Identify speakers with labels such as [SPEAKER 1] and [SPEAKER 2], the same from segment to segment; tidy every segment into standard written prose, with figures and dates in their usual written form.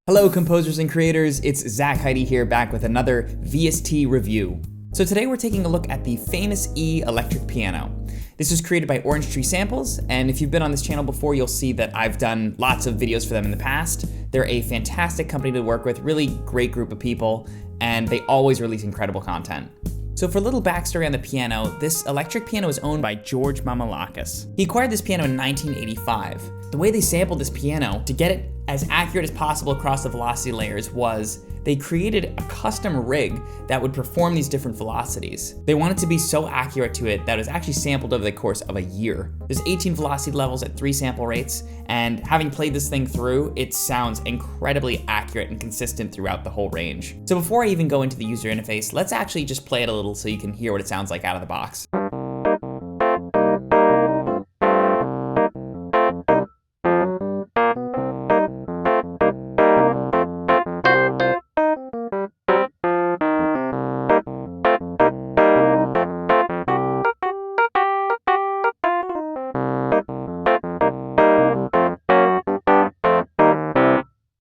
[SPEAKER 1] Hello composers and creators, it's Zach Heidi here back with another VST review. So today we're taking a look at the famous E electric piano. This was created by Orange Tree Samples, and if you've been on this channel before, you'll see that I've done lots of videos for them in the past. They're a fantastic company to work with, really great group of people, and they always release incredible content. So for a little backstory on the piano, this electric piano is owned by George Mamalakis. He acquired this piano in 1985. The way they sampled this piano to get it as accurate as possible across the velocity layers was they created a custom rig that would perform these different velocities. They wanted to be so accurate to it that it was actually sampled over the course of a year. There's 18 velocity levels at 3 sample rates, and having played this thing through, it sounds incredibly accurate and consistent throughout the whole range. So before I even go into the user interface, let's actually just play it a little so you can hear what it sounds like out of the box.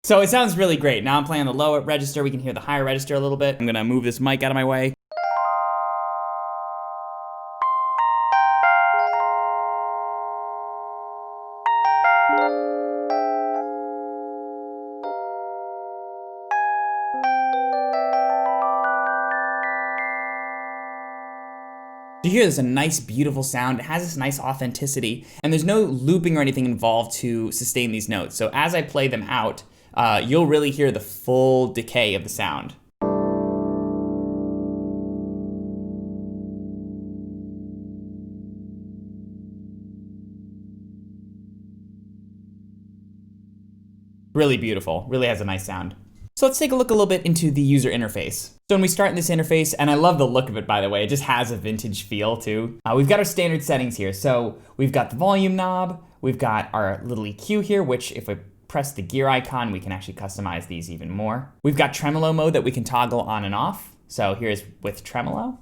[SPEAKER 1] So it sounds really great. Now I'm playing the lower register, we can hear the higher register a little bit. I'm gonna move this mic out of my way. You hear there's a nice, beautiful sound. It has this nice authenticity, and there's no looping or anything involved to sustain these notes. So as I play them out, you'll really hear the full decay of the sound. Really beautiful, really has a nice sound. So let's take a look a little bit into the user interface. So when we start in this interface, and I love the look of it, by the way, it just has a vintage feel too. We've got our standard settings here. So we've got the volume knob, we've got our little EQ here, which if we press the gear icon, we can actually customize these even more. We've got tremolo mode that we can toggle on and off. So here's with tremolo.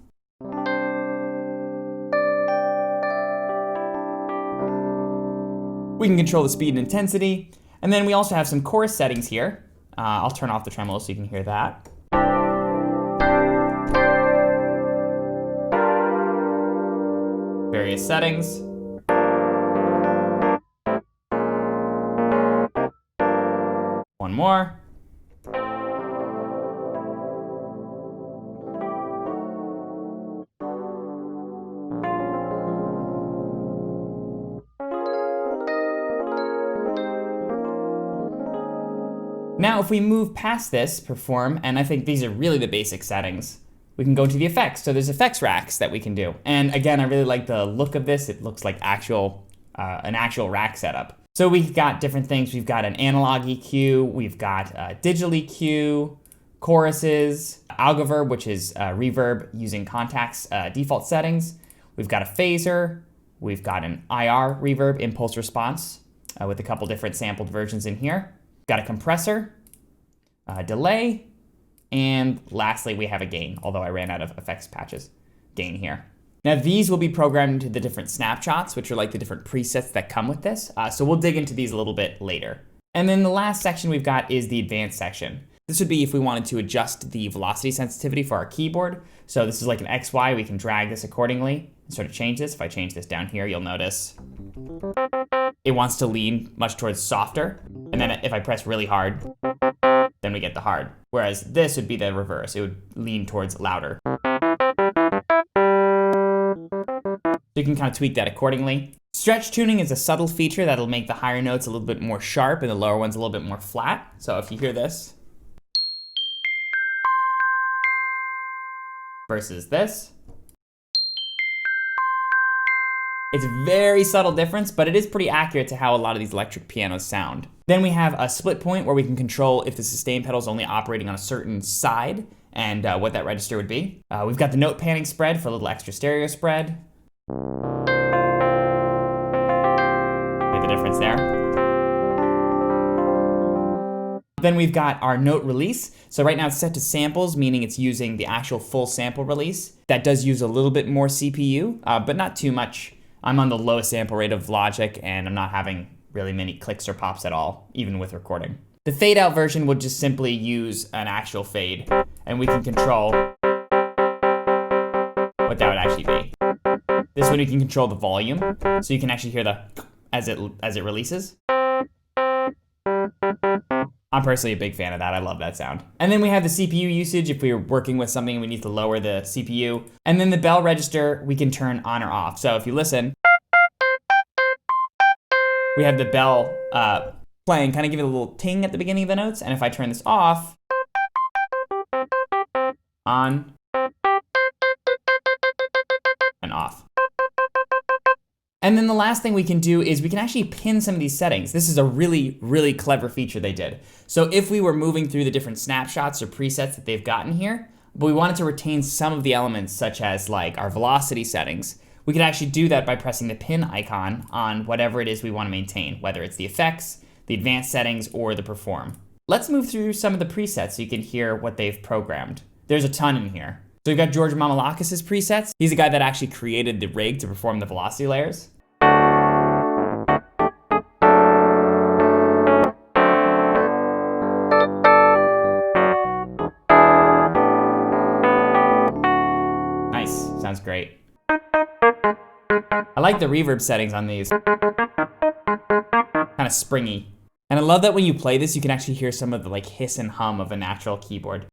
[SPEAKER 1] We can control the speed and intensity. And then we also have some chorus settings here. I'll turn off the tremolo so you can hear that. Various settings. One more. Now, if we move past this, perform, and I think these are really the basic settings, we can go to the effects. So there's effects racks that we can do. And again, I really like the look of this. It looks like an actual rack setup. So we've got different things. We've got an analog EQ, we've got digital EQ, choruses, algoverb, which is reverb using Contact's default settings. We've got a phaser, we've got an IR reverb, impulse response, with a couple different sampled versions in here. Got a compressor, delay, and lastly we have a gain, although I ran out of effects patches gain here. Now these will be programmed into the different snapshots, which are like the different presets that come with this. So we'll dig into these a little bit later. And then the last section we've got is the advanced section. This would be if we wanted to adjust the velocity sensitivity for our keyboard. So this is like an XY, we can drag this accordingly and sort of change this. If I change this down here, you'll notice it wants to lean much towards softer. And then if I press really hard, then we get the hard. Whereas this would be the reverse. It would lean towards louder. So you can kind of tweak that accordingly. Stretch tuning is a subtle feature that'll make the higher notes a little bit more sharp and the lower ones a little bit more flat. So if you hear this versus this, it's a very subtle difference, but it is pretty accurate to how a lot of these electric pianos sound. Then we have a split point where we can control if the sustain pedal is only operating on a certain side and what that register would be. We've got the note panning spread for a little extra stereo spread. Get the difference there. Then we've got our note release. So right now it's set to samples, meaning it's using the actual full sample release. That does use a little bit more CPU, but not too much. I'm on the lowest sample rate of Logic, and I'm not having really many clicks or pops at all, even with recording. The fade out version will just simply use an actual fade, and we can control what that would actually be. This one you can control the volume, so you can actually hear the as it releases. I'm personally a big fan of that. I love that sound. And then we have the CPU usage if we are working with something and we need to lower the CPU. And then the bell register we can turn on or off. So if you listen, we have the bell playing, kind of give it a little ting at the beginning of the notes. And if I turn this off, on, and off. And then the last thing we can do is we can actually pin some of these settings. This is a really, really clever feature they did. So if we were moving through the different snapshots or presets that they've gotten here, but we wanted to retain some of the elements such as like our velocity settings, we could actually do that by pressing the pin icon on whatever it is we want to maintain, whether it's the effects, the advanced settings, or the perform. Let's move through some of the presets so you can hear what they've programmed. There's a ton in here. So we've got George Mamalakis' presets. He's the guy that actually created the rig to perform the velocity layers. Nice, sounds great. I like the reverb settings on these. Kind of springy. And I love that when you play this, you can actually hear some of the like hiss and hum of a natural keyboard.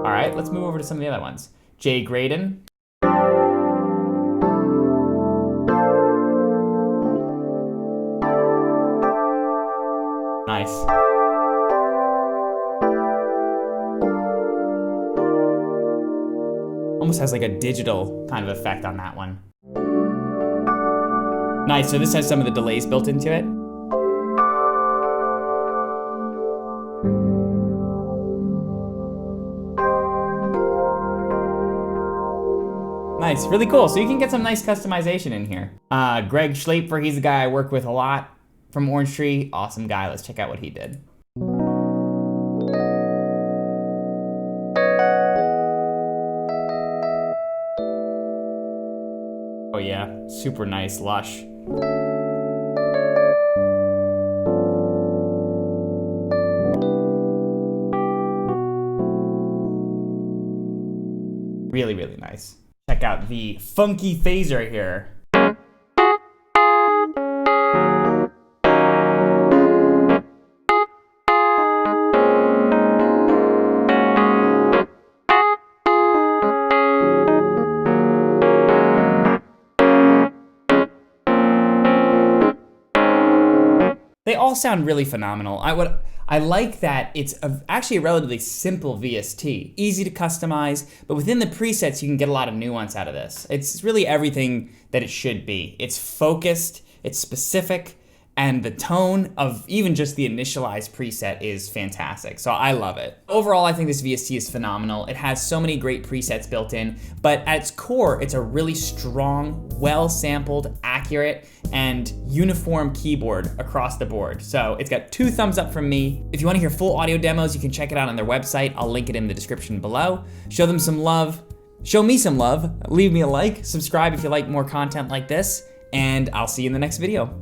[SPEAKER 1] All right, let's move over to some of the other ones. Jay Graydon. Nice. Almost has like a digital kind of effect on that one. Nice, so this has some of the delays built into it. Nice, really cool. So you can get some nice customization in here. Greg Schlaper, he's the guy I work with a lot from Orange Tree. Awesome guy, let's check out what he did. Oh yeah, super nice, lush. Really, really nice. Check out the funky phaser here. They all sound really phenomenal. I like that it's actually a relatively simple VST, easy to customize, but within the presets you can get a lot of nuance out of this. It's really everything that it should be. It's focused, it's specific, and the tone of even just the initialized preset is fantastic. So I love it. Overall, I think this VST is phenomenal. It has so many great presets built in, but at its core, it's a really strong, well-sampled, accurate, and uniform keyboard across the board. So it's got 2 thumbs up from me. If you want to hear full audio demos, you can check it out on their website. I'll link it in the description below. Show them some love. Show me some love. Leave me a like. Subscribe if you like more content like this. And I'll see you in the next video.